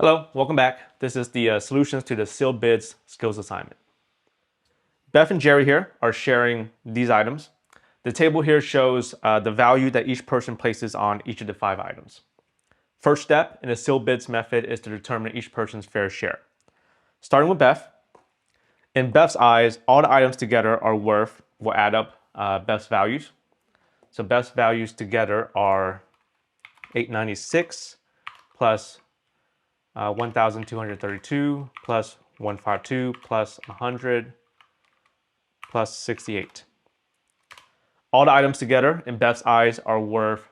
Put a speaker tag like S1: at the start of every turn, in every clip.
S1: Hello, welcome back. This is the solutions to the sealed bids skills assignment. Beth and Jerry here are sharing these items. The table here shows the value that each person places on each of the 5 items. First step in the sealed bids method is to determine each person's fair share. Starting with Beth. In Beth's eyes, all the items together are worth, will add up Beth's values. So Beth's values together are $896 plus 1,232 plus 152 plus 100 plus 68. All the items together in Beth's eyes are worth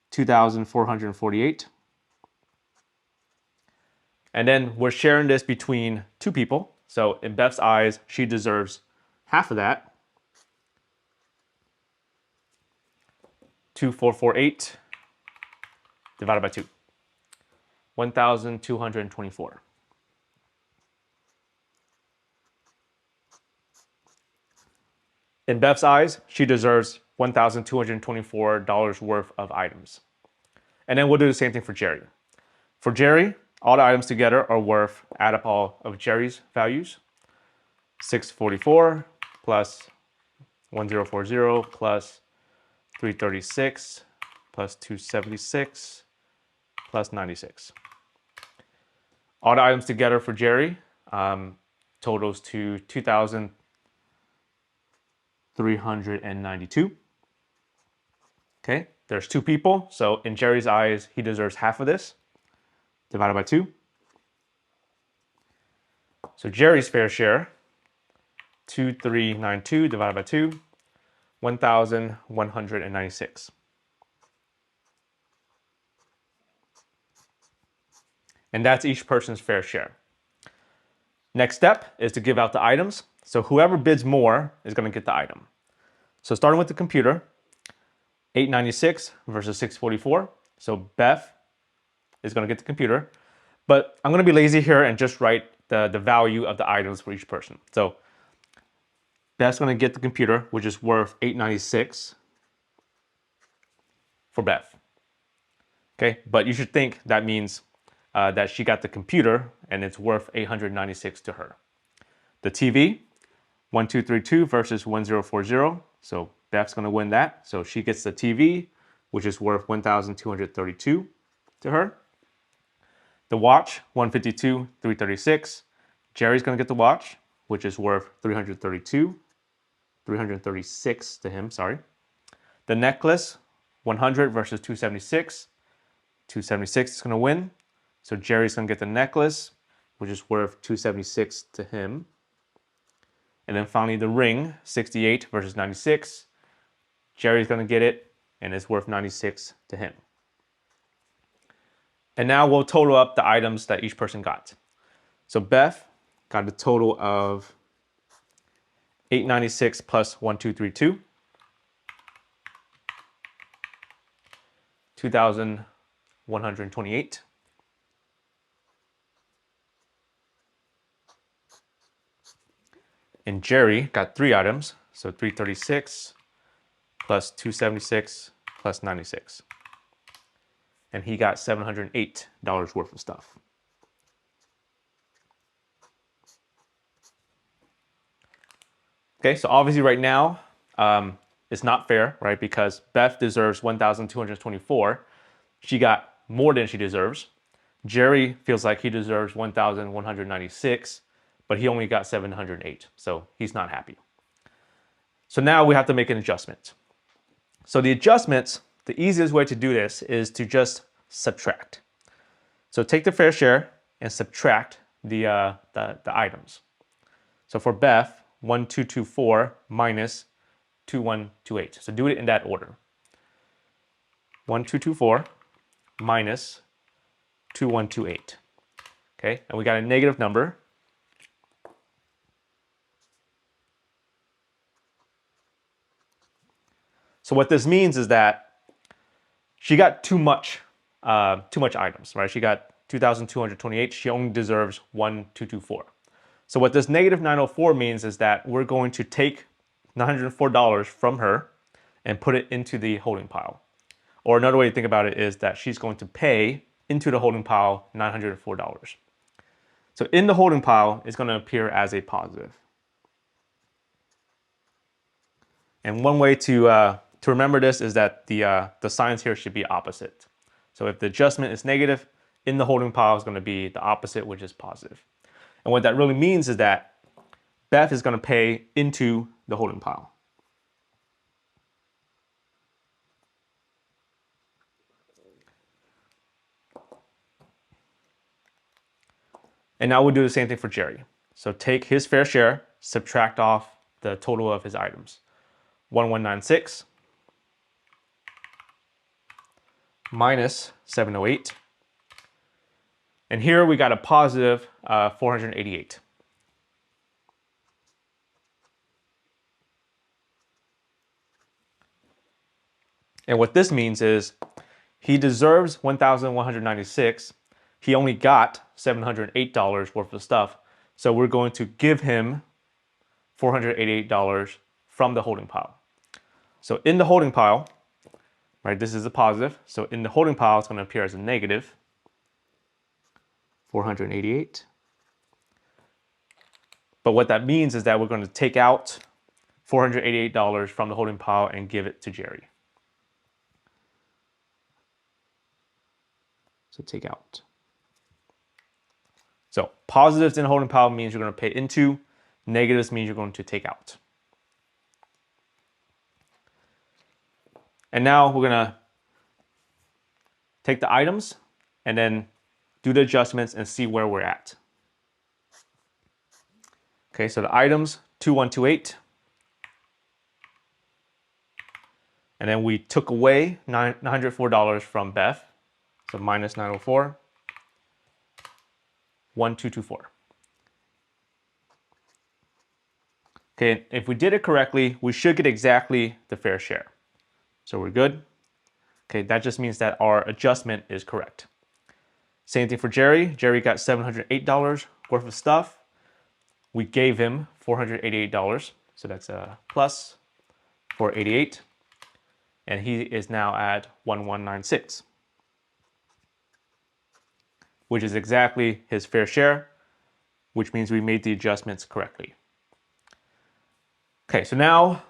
S1: 2,448. And then we're sharing this between 2 people. So in Beth's eyes, she deserves half of that. 2,448 divided by 2. 1,224. In Beth's eyes, she deserves $1,224 worth of items. And then we'll do the same thing for Jerry. For Jerry, all the items together are worth, add up all of Jerry's values. 644 plus 1040 plus 336 plus 276 plus 96. All the items together for Jerry totals to 2,392. Okay, there's 2 people, so in Jerry's eyes, he deserves half of this, divided by 2. So Jerry's fair share, 2,392 divided by 2, 1,196. And that's each person's fair share. Next step is to give out the items. So whoever bids more is going to get the item. So starting with the computer, 896 versus 644. So Beth is going to get the computer. But I'm going to be lazy here and just write the value of the items for each person. So Beth's going to get the computer, which is worth 896 for Beth. Okay, but you should think that means that she got the computer and it's worth 896 to her. The TV, 1232 versus 1040. So Beth's going to win that. So she gets the TV, which is worth 1,232 to her. The watch, 152, 336. Jerry's going to get the watch, which is worth 336 to him, sorry. The necklace, 100 versus 276. 276 is going to win. So Jerry's going to get the necklace, which is worth 276 to him. And then finally the ring, 68 versus 96. Jerry's going to get it, and it's worth 96 to him. And now we'll total up the items that each person got. So Beth got a total of 896 plus 1232. 2,128. And Jerry got 3 items, so 336 plus 276 plus 96. And he got $708 worth of stuff. Okay, so obviously right now, it's not fair, right? Because Beth deserves 1,224. She got more than she deserves. Jerry feels like he deserves 1,196. But he only got 708, so he's not happy. So now we have to make an adjustment. So the adjustments, the easiest way to do this is to just subtract. So take the fair share and subtract the items. So for Beth, 1,224 minus 2,128. So do it in that order. 1,224 minus 2,128. Okay, and we got a negative number. So what this means is that she got too much items, right? She got 2,228. She only deserves 1,224. So what this negative 904 means is that we're going to take $904 from her and put it into the holding pile. Or another way to think about it is that she's going to pay into the holding pile, $904. So in the holding pile, it's going to appear as a positive. And one way to remember this is that the signs here should be opposite. So if the adjustment is negative, in the holding pile is going to be the opposite, which is positive. And what that really means is that Beth is going to pay into the holding pile. And now we'll do the same thing for Jerry. So take his fair share, subtract off the total of his items. 1196 minus 708. And here we got a positive 488. And what this means is he deserves 1,196. He only got $708 worth of stuff. So we're going to give him $488 from the holding pile. So in the holding pile, right, this is a positive. So in the holding pile, it's going to appear as a negative 488. But what that means is that we're going to take out $488 from the holding pile and give it to Jerry. So take out. So positives in the holding pile means you're going to pay into. Negatives means you're going to take out. And now we're going to take the items and then do the adjustments and see where we're at. Okay, so the items, 2128. And then we took away $904 from Beth. So minus 904, 1224. Okay, if we did it correctly, we should get exactly the fair share. So we're good. Okay, that just means that our adjustment is correct. Same thing for Jerry. Jerry got $708 worth of stuff. We gave him $488. So that's a plus 488. And he is now at 1196. Which is exactly his fair share, which means we made the adjustments correctly. Okay, so now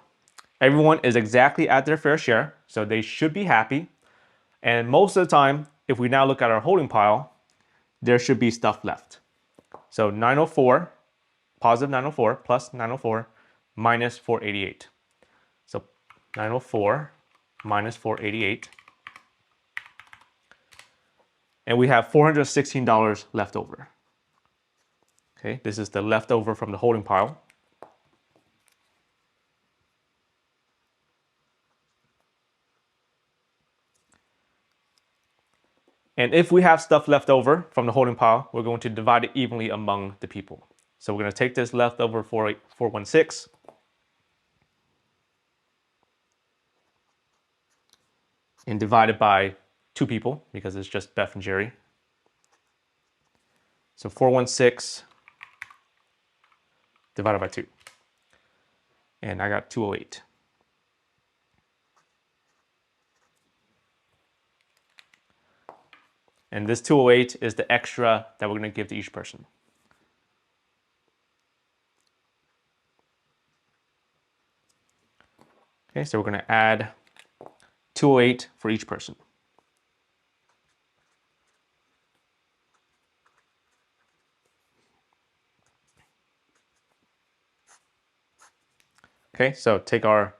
S1: everyone is exactly at their fair share, so they should be happy. And most of the time, if we now look at our holding pile, there should be stuff left. So 904, positive 904 plus 904 minus 488. So 904 minus 488. And we have $416 left over. Okay, this is the leftover from the holding pile. And if we have stuff left over from the holding pile, we're going to divide it evenly among the people. So we're going to take this leftover 416 and divide it by 2 people because it's just Beth and Jerry. So 416 divided by 2. And I got 208. And this 208 is the extra that we're going to give to each person. Okay, so we're going to add 208 for each person. Okay, so take our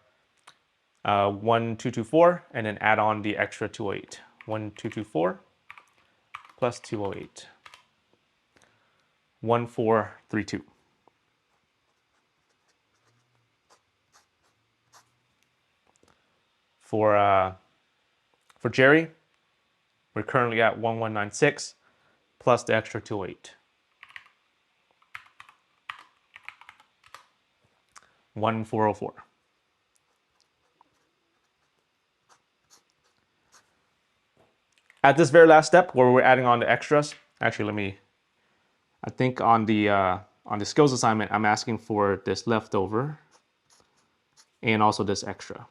S1: 1224 and then add on the extra 208. 1224 plus 208. 1432. For Jerry, we're currently at 1196 plus the extra 208. 1404. At this very last step where we're adding on the extras, actually I think on the skills assignment, I'm asking for this leftover and also this extra.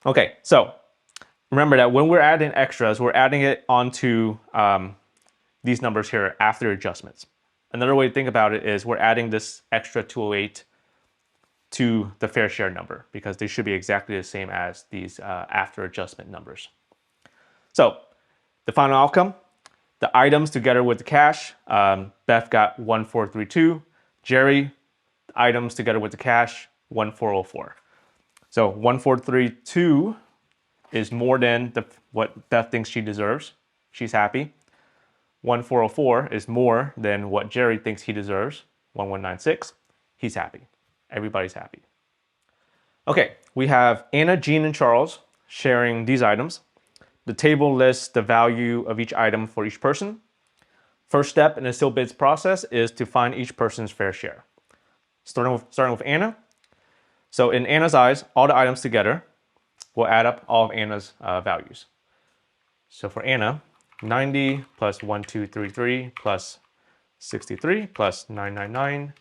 S1: Okay, so remember that when we're adding extras, we're adding it onto these numbers here after adjustments. Another way to think about it is we're adding this extra 208 to the fair share number because they should be exactly the same as these after adjustment numbers. So the final outcome, the items together with the cash, Beth got 1432. Jerry, items together with the cash, 1404. So 1432 is more than what Beth thinks she deserves. She's happy. 1404 is more than what Jerry thinks he deserves. 1196, he's happy. Everybody's happy. Okay, we have Anna, Jean, and Charles sharing these items. The table lists the value of each item for each person. First step in the sealed bids process is to find each person's fair share. Starting with Anna. So in Anna's eyes, all the items together will add up all of Anna's values. So for Anna, 90 plus 1233 plus 63 plus 999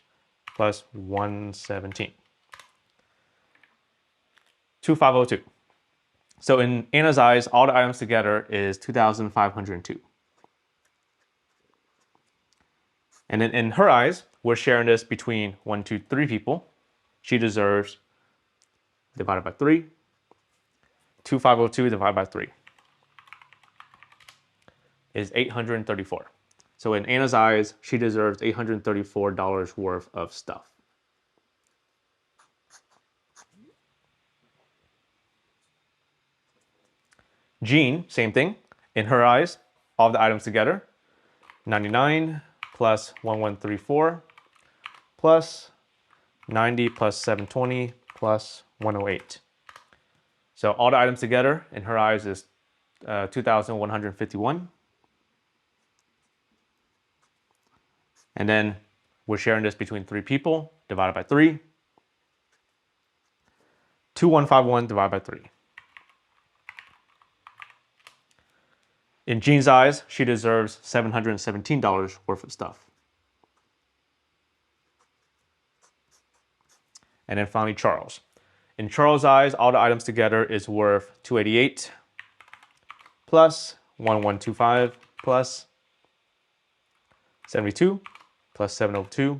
S1: plus 117. 2502. So in Anna's eyes, all the items together is 2,502. And then in her eyes, we're sharing this between 1, 2, 3 people. She deserves divided by 3. 2502 divided by 3 is 834. So in Anna's eyes, she deserves $834 worth of stuff. Jean, same thing. In her eyes, all the items together, 99 plus 1134 plus 90 plus 720 plus 108. So all the items together in her eyes is 2,151. And then we're sharing this between 3 people, divided by 3. 2151 divided by 3. In Jean's eyes, she deserves $717 worth of stuff. And then finally, Charles. In Charles' eyes, all the items together is worth 288 plus 1125 plus 72 plus 702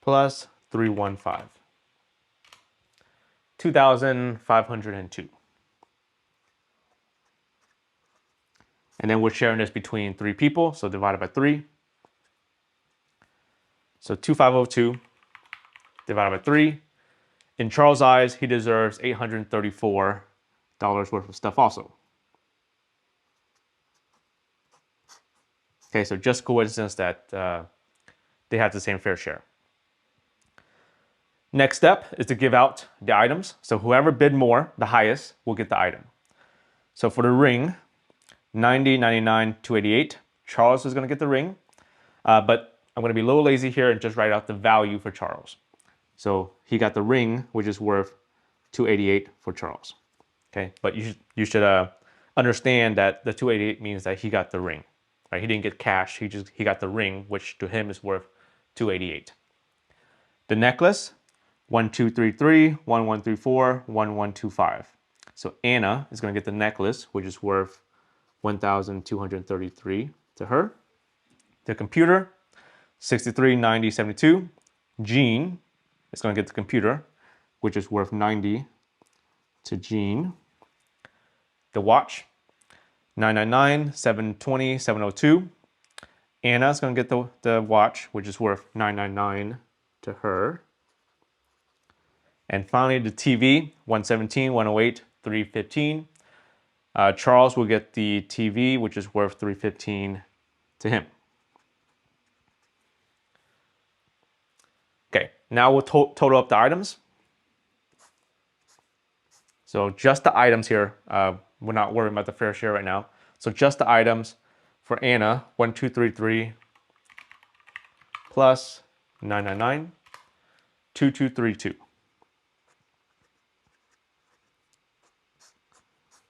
S1: plus 315. 2,502. And then we're sharing this between 3 people, so divided by 3. So 2,502 divided by 3. In Charles' eyes, he deserves $834 worth of stuff also. Okay, so just coincidence that they have the same fair share. Next step is to give out the items. So whoever bid more, the highest, will get the item. So for the ring, 90, 99, 288. Charles is going to get the ring, but I'm going to be a little lazy here and just write out the value for Charles. So he got the ring, which is worth 288 for Charles. Okay, but you should understand that the 288 means that he got the ring. Right? He didn't get cash. He got the ring, which to him is worth 288. The necklace, 1233, 1134, 1125. So Anna is going to get the necklace, which is worth 1,233 to her. The computer, 63, 90, 72. Jean is going to get the computer, which is worth 90 to Jean. The watch, 999, 720, 702. Anna is going to get the watch, which is worth 999 to her. And finally, the TV, 117, 108, 315. Charles will get the TV, which is worth 315 to him. Okay, now we'll total up the items. So just the items here, we're not worrying about the fair share right now. So just the items for Anna, 1233 plus 999, 2232.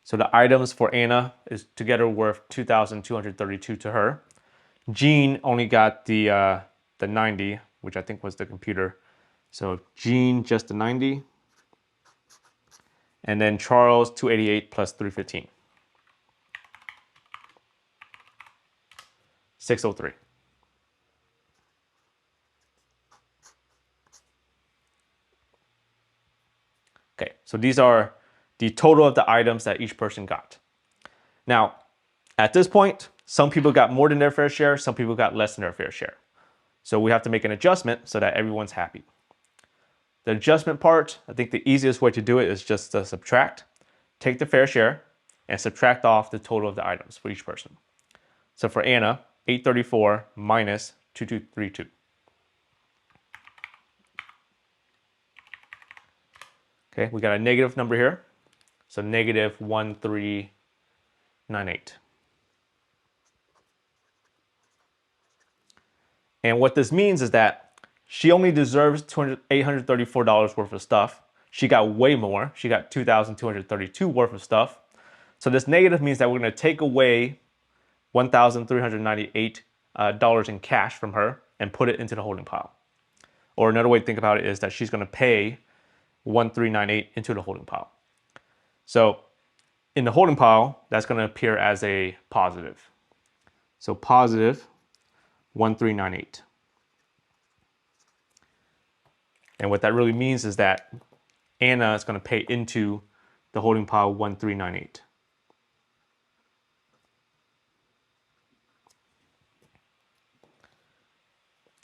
S1: So the items for Anna is together worth 2,232 to her. Jean only got the 90, which I think was the computer. So Jean just the 90. And then Charles, 288 plus 315. 603. Okay, so these are the total of the items that each person got. Now, at this point, some people got more than their fair share, some people got less than their fair share. So we have to make an adjustment so that everyone's happy. The adjustment part, I think the easiest way to do it is just to subtract, take the fair share, and subtract off the total of the items for each person. So for Anna, 834 minus 2232. Okay, we got a negative number here. So negative 1398. And what this means is that she only deserves $834 worth of stuff. She got way more. She got $2,232 worth of stuff. So this negative means that we're going to take away $1,398 in cash from her and put it into the holding pile. Or another way to think about it is that she's going to pay 1398 into the holding pile. So in the holding pile, that's going to appear as a positive. So positive 1398. And what that really means is that Anna is going to pay into the holding pile 1398.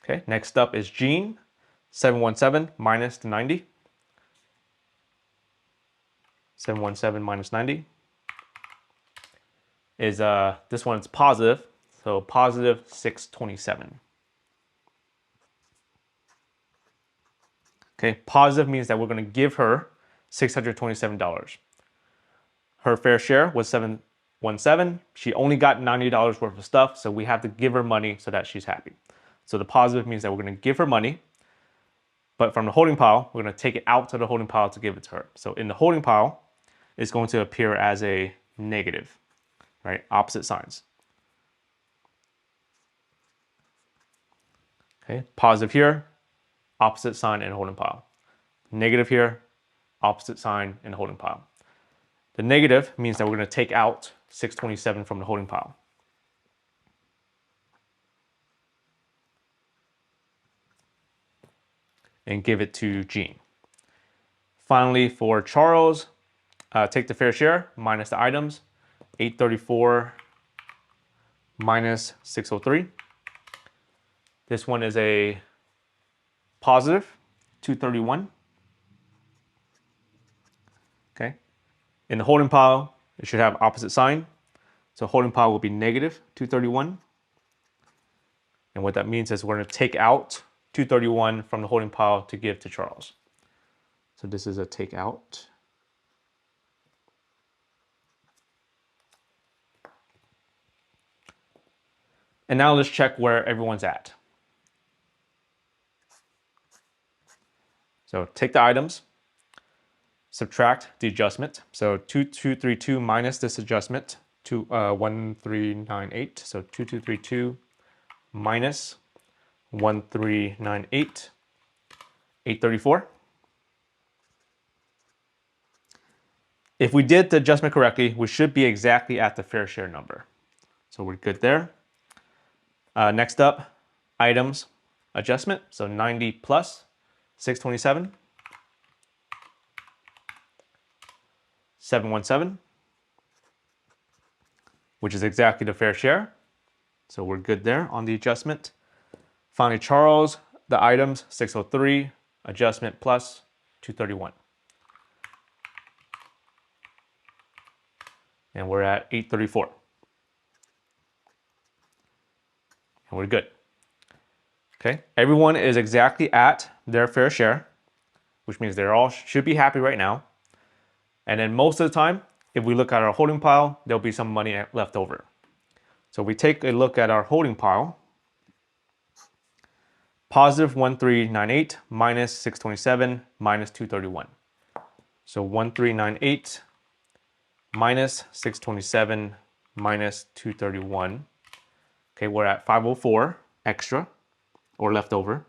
S1: Okay, next up is Jean, 717 minus the 90. 717 minus 90 is this one's positive, so positive 627. Okay, positive means that we're going to give her $627. Her fair share was 717. She only got $90 worth of stuff, so we have to give her money so that she's happy. So the positive means that we're going to give her money, but from the holding pile, we're going to take it out to the holding pile to give it to her. So in the holding pile, it's going to appear as a negative, right? Opposite signs. Okay, positive here, opposite sign in holding pile. Negative here, opposite sign in holding pile. The negative means that we're going to take out 627 from the holding pile. And give it to Jean. Finally, for Charles, take the fair share minus the items, 834 minus 603. This one is a positive 231. Okay. In the holding pile, it should have opposite sign. So holding pile will be negative 231. And what that means is we're going to take out 231 from the holding pile to give to Charles. So this is a take out. And now let's check where everyone's at. So take the items, subtract the adjustment. So 2232 minus this adjustment to 1398. So 2232 minus 1398, 834. If we did the adjustment correctly, we should be exactly at the fair share number. So we're good there. Next up, items adjustment. So 90 plus 627, 717, which is exactly the fair share. So we're good there on the adjustment. Finally, Charles, the items 603, adjustment plus 231. And we're at 834. And we're good. Okay, everyone is exactly at their fair share, which means they're all should be happy right now. And then most of the time, if we look at our holding pile, there'll be some money left over. So we take a look at our holding pile. Positive 1398 minus 627 minus 231. So 1398 minus 627 minus 231. Okay, we're at 504 extra or leftover.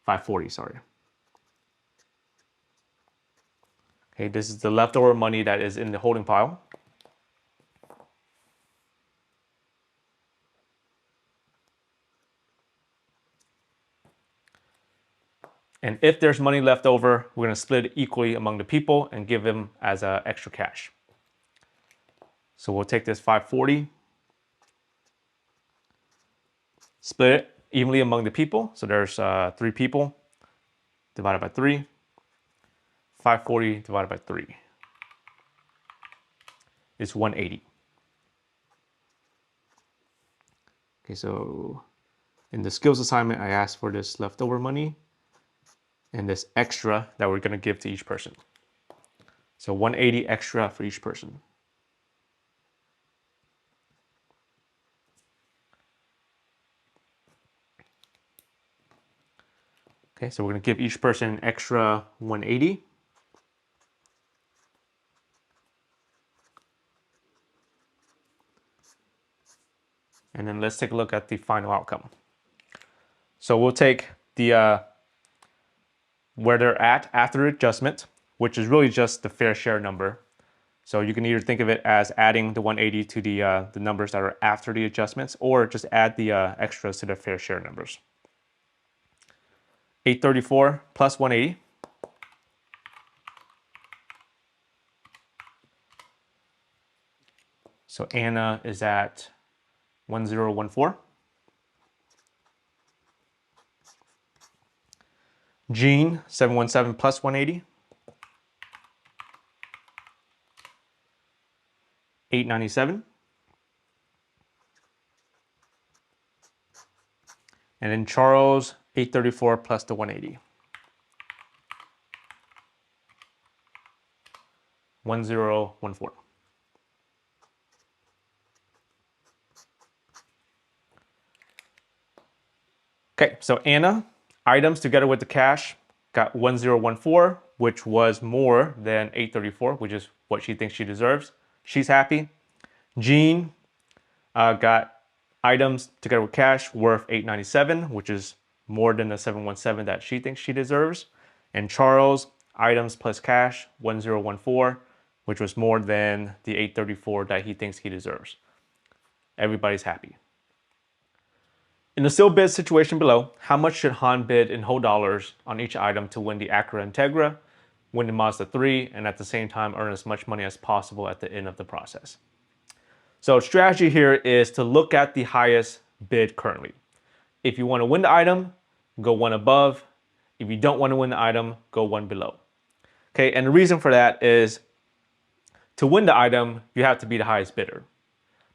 S1: 540, sorry. Okay, this is the leftover money that is in the holding pile. And if there's money left over, we're going to split it equally among the people and give them as extra cash. So we'll take this 540, split it evenly among the people. So there's 3 people divided by 3. 540 divided by 3 is 180. Okay, so in the skills assignment, I asked for this leftover money and this extra that we're going to give to each person. So 180 extra for each person. Okay, so we're going to give each person an extra 180. And then let's take a look at the final outcome. So we'll take the where they're at after adjustment, which is really just the fair share number. So you can either think of it as adding the 180 to the numbers that are after the adjustments, or just add the extras to the fair share numbers. 834 plus 180. So Anna is at 1014. Jean, 717 plus 180. 897. And then Charles, 834 plus the 180. 1014. Okay, so Anna, items together with the cash, got 1014, which was more than 834, which is what she thinks she deserves. She's happy. Jean got items together with cash worth 897, which is more than the 717 that she thinks she deserves. And Charles, items plus cash, 1014, which was more than the 834 that he thinks he deserves. Everybody's happy. In the still bid situation below, how much should Han bid in whole dollars on each item to win the Acura Integra, win the Mazda 3, and at the same time earn as much money as possible at the end of the process? So strategy here is to look at the highest bid currently. If you want to win the item, go one above. If you don't want to win the item, go one below. Okay, and the reason for that is to win the item, you have to be the highest bidder.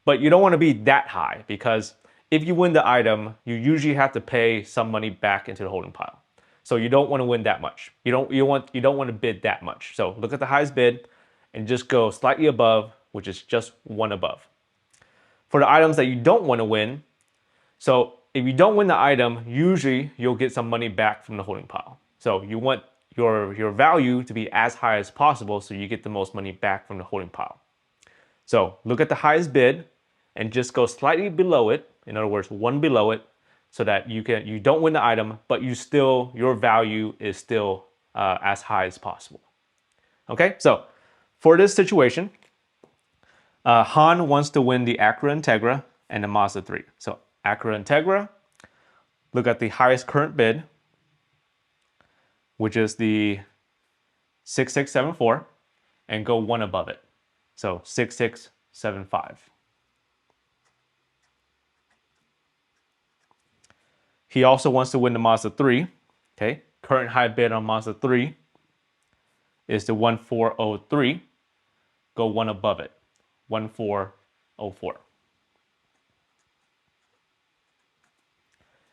S1: But you don't want to be that high, because if you win the item, you usually have to pay some money back into the holding pile. So you don't want to win that much. You don't want to bid that much. So look at the highest bid and just go slightly above, which is just one above. For the items that you don't want to win, so if you don't win the item, usually you'll get some money back from the holding pile. So you want your value to be as high as possible so you get the most money back from the holding pile. So look at the highest bid and just go slightly below it. In other words, one below it, so that you don't win the item, but your value is still as high as possible. Okay, so for this situation, Han wants to win the Acura Integra and the Mazda 3. So Acura Integra, look at the highest current bid, which is the 6674, and go one above it. So 6675. He also wants to win the Mazda 3. Okay, current high bid on Mazda 3 is the 1403. Go one above it, 1404.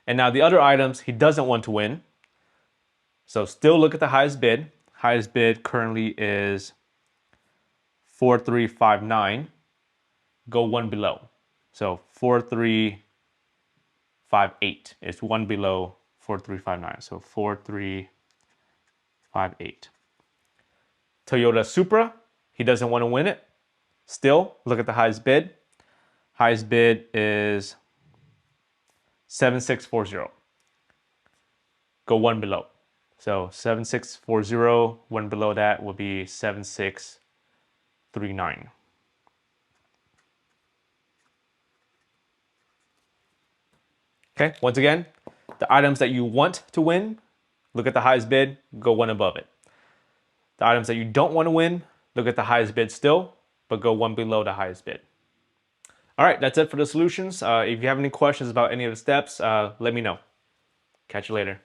S1: And now the other items he doesn't want to win. So still look at the highest bid. Highest bid currently is 4359. Go one below. So 4358 is one below 4359. So 4358. Toyota Supra, he doesn't want to win it. Still, look at the highest bid. Highest bid is 7640. Go one below. So 7640, one below that will be 7639. Okay, once again, the items that you want to win, look at the highest bid, go one above it. The items that you don't want to win, look at the highest bid still, but go one below the highest bid. All right, that's it for the solutions. If you have any questions about any of the steps, let me know. Catch you later.